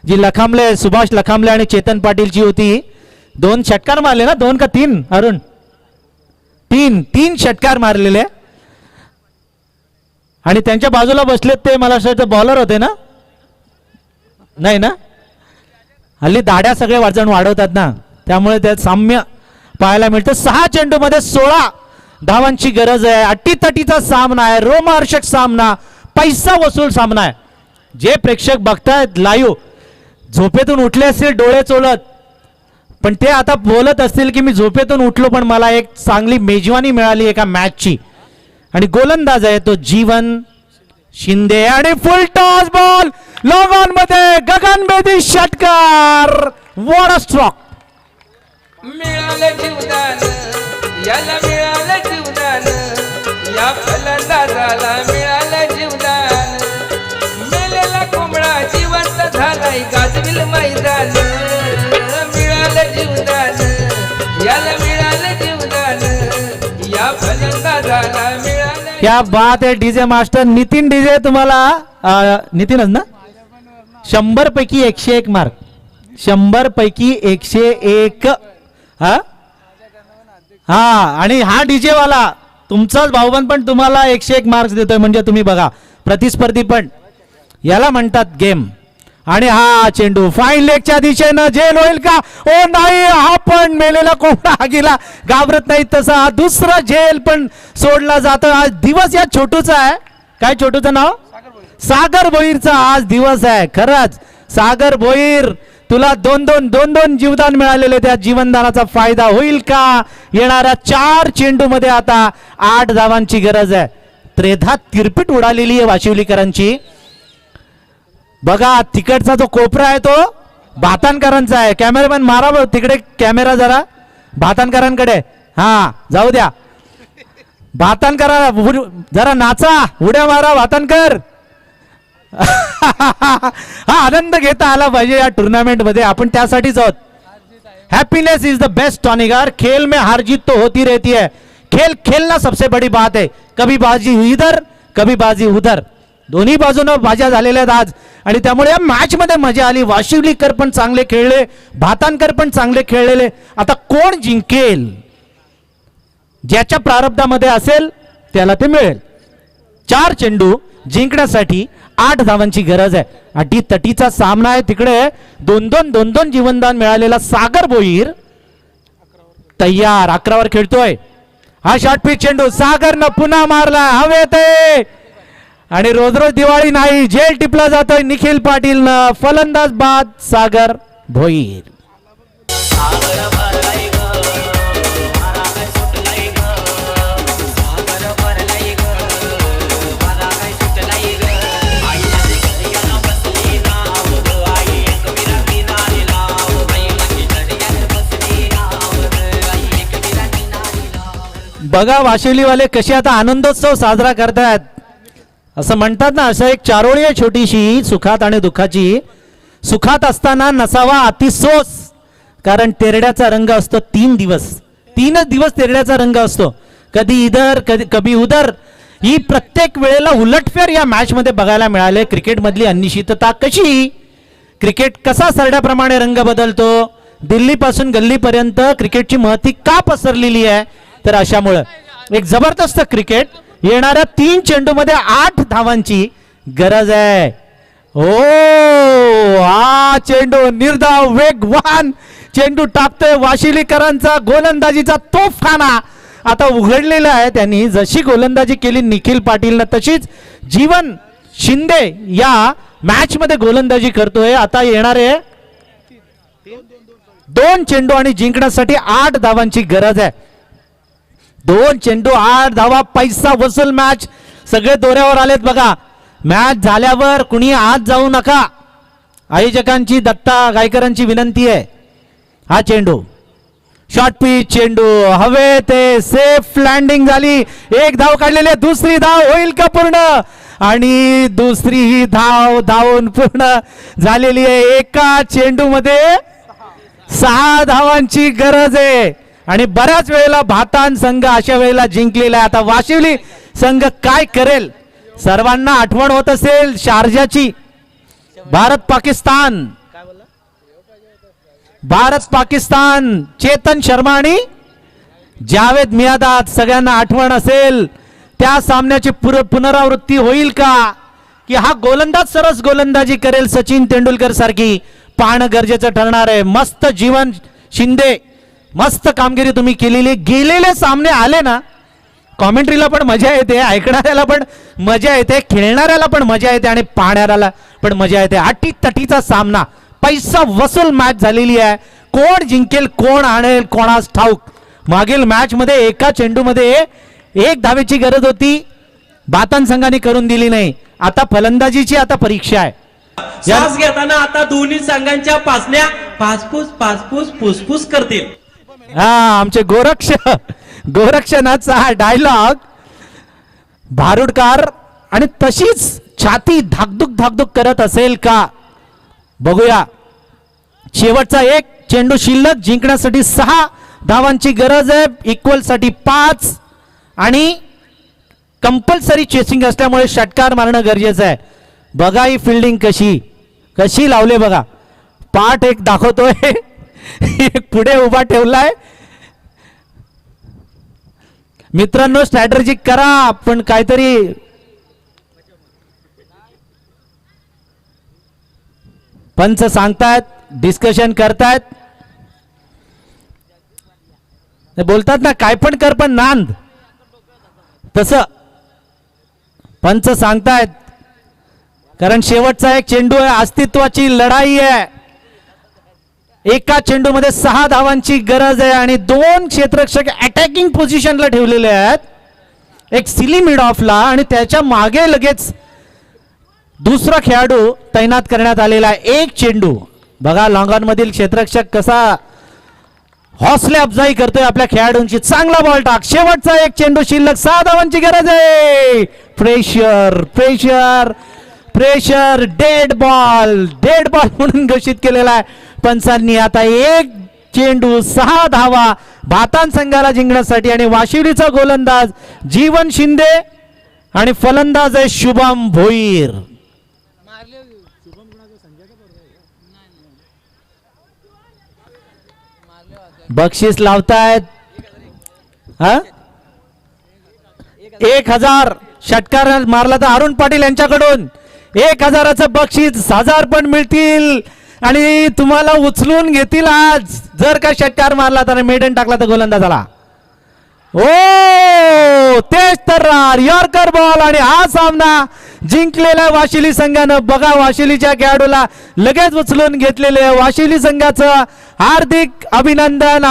जी लखांबले, सुभाष लखांबले आणि चेतन पाटीलची होती, 2 षटकार मारले ना. 2 का 3 अरुण? 3 षटकार मारलेले. आणि त्यांच्या बाजूला बसलेत ते मला वाटतं बॉलर होते ना? नाही ना? हल्ली दाढ्या सगळे वजन वाढवतात ना, त्यामुळे त्यात साम्य पाहायला मिळतं. 6 चेंडूमध्ये 16 धावांची गरज आहे. अटीतटीचा सामना आहे. रोमहर्षक सामना, पैसा वसूल सामना आहे. जे प्रेक्षक बघतायत लाईव्ह झोपेतून उठले असतील डोळे चोळत, पण ते आता बोलत असतील की मी झोपेतून उठलो पण मला एक चांगली मेजवानी मिळाली एका मॅचची. आणि गोलंदाज आहे तो जीवन शिंदे. आणि फुल टॉस बॉल लॉंग मध्ये गगनभेदी षटकार. What a stroke. मिळालं जीवदान, याला मिळालं जीवदान, या फलंदाजाला मिळालं जीवदान. मेलेला कोंबडा जिवंत झालाय गाजविल मैदान. मिळालं जीवदान, याला मिळालं जीवदान, या फलंदाजाला मिळालं. क्या बात है डीजे मास्टर. नितीन डीजे तुम्हाला नितीनच ना? 100 पैकी 101 मार्क. 100 पैकी 101. हा आणि हा डीजे वाला तुमचाच भाऊबंद पण तुम्हाला 101 मार्क्स देतोय. म्हणजे तुम्ही बघा प्रतिस्पर्धी पण. याला म्हणतात गेम. आणि हा चेंडू फाईन लेगच्या दिशेनं झेल होईल का? ओ नाही, हा पण मेलेला कोंबडा आगीला घाबरत नाही तसा हा दुसरा झेल पण सोडला जातो. आज दिवस या छोटूचा आहे. काय छोटूचं नाव? सागर भोईरचा आज दिवस आहे. खरंच सागर भोईर, तुला 2-2 जीवदान मिळालेले. त्या जीवनदानाचा फायदा होईल का? येणाऱ्या 4 चेंडूमध्ये आता 8 धावांची गरज आहे. त्रेधा तिरपीट उडालेली आहे वाशिवलीकरांची. बघा तिकडचा जो कोपरा आहे तो भातांकरांचा आहे. कॅमेरामॅन मारा तिकडे कॅमेरा जरा भातांकरांकडे. हा जाऊ द्या. भातांकरा जरा नाचा, उड्या मारा भातांकर. हा आनंद घेता आला पाहिजे या टूर्नामेंट मध्ये. आपण त्यासाठीच आहोत. Happiness is the best tonic. खेल में हार जीत तो होती रहती है. खेल खेलना सबसे बड़ी बात है. कभी बाजी इधर कभी बाजी उधर, दोन्ही बाजूनं बाजा झालेल्या आहेत आज. आणि त्यामुळे या मॅच मध्ये मजा आली. वाशिवलीकर पण चांगले खेळले, भातांकर पण चांगले खेळलेले. आता कोण जिंकेल? ज्याच्या प्रारब्धामध्ये असेल त्याला ते मिळेल. 4 चेंडू जिंकण्यासाठी 8 धावांची गरज आहे. अटी तटीचा सामना आहे. तिकडे 2-2 जीवनदान मिळालेला सागर भोईर तयार 11 वर खेळतोय. हा शॉर्ट पिच चेंडू सागरनं पुन्हा मारला हवेत. आणि रोज रोज दिवाळी नाही, जेल टिपला जातोय निखिल पाटीलनं. फलंदाज बाद सागर भोईर. सागर भरलाय ग बघा वाशिवलीवाले कसे आता आनंदोत्सव साजरा करतायत. असं म्हणतात ना, असं एक चारोळी आहे छोटीशी सुखात आणि दुःखाची. सुखात असताना नसावा अतिसोस, कारण तेरड्याचा रंग असतो 3 दिवस, 3च दिवस तेरड्याचा रंग असतो. कधी इधर कधी उधर. ही प्रत्येक वेळेला उलटफेर या मॅच मध्ये बघायला मिळाले. क्रिकेट मधली अनिश्चितता कशी, क्रिकेट कसा सरड्याप्रमाणे रंग बदलतो, दिल्ली पासून गल्लीपर्यंत क्रिकेटची महती का पसरलेली आहे, तर अशामुळे एक जबरदस्त क्रिकेट. येणाऱ्या 3 चेंडूमध्ये 8 धावांची गरज आहे. हो, हा चेंडू निर्धाव वेगवान चेंडू टाकतोय. वाशिलीकरांचा गोलंदाजीचा तोफखाना आता उघडलेला आहे. त्यांनी जशी गोलंदाजी केली निखिल पाटीलनं, तशीच जीवन शिंदे या मॅच मध्ये गोलंदाजी करतोय. आता येणारे 2 चेंडू आणि जिंकण्यासाठी 8 धावांची गरज आहे. 2 चेंडू 8 धावा, पैसा वसूल मॅच. सगळे दोऱ्यावर आलेत बघा. मॅच झाल्यावर कुणी आत जाऊ नका. आयोजकांची, दत्ता गायकरांची विनंती आहे. हा चेंडू शॉर्ट पिच चेंडू हवे ते सेफ लँडिंग झाली. 1 धाव काढलेली आहे. दुसरी धाव होईल का पूर्ण, आणि दुसरी धाव धावून पूर्ण झालेली आहे. एका चेंडू मध्ये 6 धावांची गरज आहे. आणि बऱ्याच वेळेला भातान संघ अशा वेळेला जिंकलेला आहे. आता वाशिवली संघ काय करेल, सर्वांना आठवण होत असेल शारजाची. भारत पाकिस्तान चेतन शर्मा आणि जावेद मियादाद, सगळ्यांना आठवण असेल. त्या सामन्याची पुनरावृत्ती होईल का, की हा गोलंदाज सरस गोलंदाजी करेल सचिन तेंडुलकर सारखी, पाहणं गरजेचं ठरणार आहे. मस्त जीवन शिंदे, मस्त कामगिरी तुम्ही केलेली. गेलेले सामने आले ना, कॉमेंट्रीला पण मजा येते, ऐकणाऱ्याला पण मजा येते, खेळणाऱ्याला पण मजा येते आणि पाहणाऱ्याला पण मजा येते. अटीतटीचा सामना, पैसा वसूल मॅच झालेली आहे. कोण जिंकेल, कोण आणेल, कोणास ठाऊक. मागील मॅच मध्ये एका चेंडूमध्ये 1 धावेची गरज होती, बातन संघाने करून दिली नाही. आता फलंदाजीची आता परीक्षा आहे. श्वास घेताना आता दोन्ही संघांच्या पासण्या पासपूस फुसफुस करतील. हा, आमचे गोरक्षनाचा हा डायलॉग भारुडकर, आणि तशीच छाती धाकधुक करत असेल का, बघूया. शेवटचा 1 चेंडू शिल्लक, जिंकण्यासाठी 6 धावांची गरज आहे. इक्वल साठी 5, आणि कंपल्सरी चेसिंग असल्यामुळे षटकार मारणं गरजेचं आहे. बघा ही फिल्डिंग कशी लावले बघा. पाठ एक दाखवतोय, एक पुढे उभा ठेवलाय. मित्रांनो, स्ट्रॅटेजिक करा, पण काहीतरी पंच सांगतायत, डिस्कशन करतायत. बोलतात ना, काय पण कर पण नांद, तसं पंच सांगतायत. कारण शेवटचा 1 चेंडू आहे, अस्तित्वाची लढाई आहे. एका चेंडूमध्ये 6 धावांची गरज आहे, आणि 2 क्षेत्ररक्षक अटॅकिंग पोझिशनला ठेवलेले आहेत. एक सिली मिड ऑफला, आणि त्याच्या मागे लगेच दुसरा खेळाडू तैनात करण्यात आलेला आहे. 1 चेंडू बघा, लॉंगॉन मधील क्षेत्ररक्षक कसा हौसले अफजाई करतोय आपल्या खेळाडूंची. चांगला बॉल टाक. शेवटचा 1 चेंडू शिल्लक, 6 धावांची गरज आहे. प्रेशर डेड बॉल म्हणून घोषित केलेला आहे पंचांनी. आता 1 चेंडू 6 धावा भातान संघाला जिंकण्यासाठी, आणि वाशिवलीचा गोलंदाज जीवन शिंदे आणि फलंदाज आहे शुभम भोईर. बक्षीस लावतायत 1000. षटकार मारला तर अरुण पाटील यांच्याकडून 1000चं बक्षीस, 1000 पण मिळतील, आणि तुम्हाला उचलून घेतील आज जर का षटकार मारला तर, मेडन टाकला तर गोलंदाजाला. ओ, तेच तर यॉर्कर बॉल, आणि हा सामना जिंकलेला वाशिवली संघानं. बघा, वाशिवलीच्या खेळाडूला लगेच उचलून घेतलेले. वाशिवली संघाचं हार्दिक अभिनंदन.